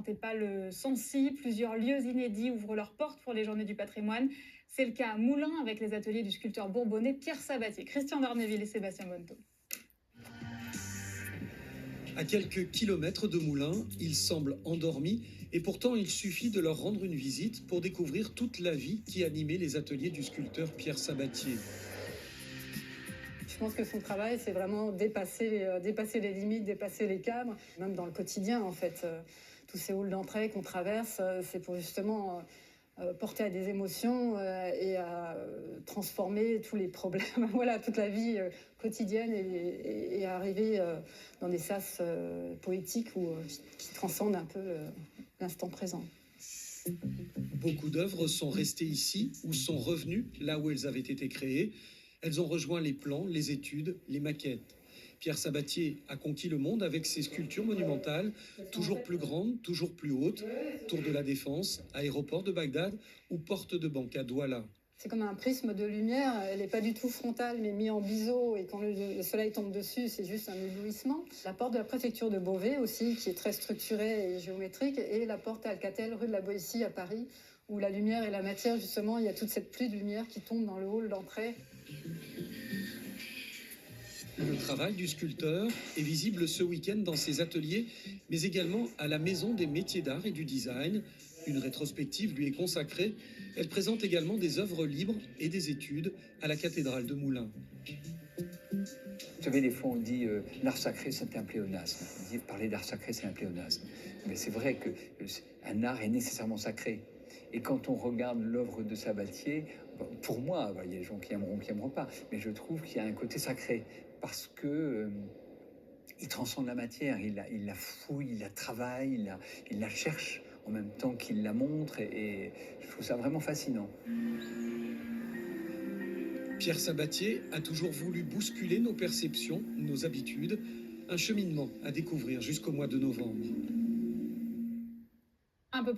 sentait pas le Sancy. Plusieurs lieux inédits ouvrent leurs portes pour les Journées du patrimoine. C'est le cas à Moulins avec les ateliers du sculpteur bourbonnais Pierre Sabatier. Christian Darneville et Sébastien Bonneton. À quelques kilomètres de Moulins, ils semblent endormis et pourtant il suffit de leur rendre une visite pour découvrir toute la vie qui animait les ateliers du sculpteur Pierre Sabatier. Je pense que son travail, c'est vraiment dépasser les limites, dépasser les cadres, même dans le quotidien en fait. Tous ces halls d'entrée qu'on traverse, c'est pour justement porter à des émotions et à transformer tous les problèmes, voilà, toute la vie quotidienne et arriver dans des sas poétiques qui transcendent un peu l'instant présent. Beaucoup d'œuvres sont restées ici ou sont revenues là où elles avaient été créées. Elles ont rejoint les plans, les études, les maquettes. Pierre Sabatier a conquis le monde avec ses sculptures monumentales, toujours plus grandes, toujours plus hautes. Tour de la Défense, aéroport de Bagdad ou porte de banque à Douala. C'est comme un prisme de lumière, elle n'est pas du tout frontale, mais mise en biseau, et quand le soleil tombe dessus, c'est juste un éblouissement. La porte de la préfecture de Beauvais aussi, qui est très structurée et géométrique, et la porte à Alcatel, rue de la Boétie à Paris, où la lumière et la matière, justement, il y a toute cette pluie de lumière qui tombe dans le hall d'entrée. Le travail du sculpteur est visible ce week-end dans ses ateliers, mais également à la Maison des métiers d'art et du design. Une rétrospective lui est consacrée. Elle présente également des œuvres libres et des études à la cathédrale de Moulins. Vous savez, des fois on dit l'art sacré c'est un pléonasme. Parler d'art sacré c'est un pléonasme. Mais c'est vrai qu'un art est nécessairement sacré. Et quand on regarde l'œuvre de Sabatier, pour moi, il y a des gens qui aimeront, qui n'aimeront pas, mais je trouve qu'il y a un côté sacré parce que il transcende la matière, il la fouille, il la travaille, il la cherche en même temps qu'il la montre et je trouve ça vraiment fascinant. Pierre Sabatier a toujours voulu bousculer nos perceptions, nos habitudes, un cheminement à découvrir jusqu'au mois de novembre.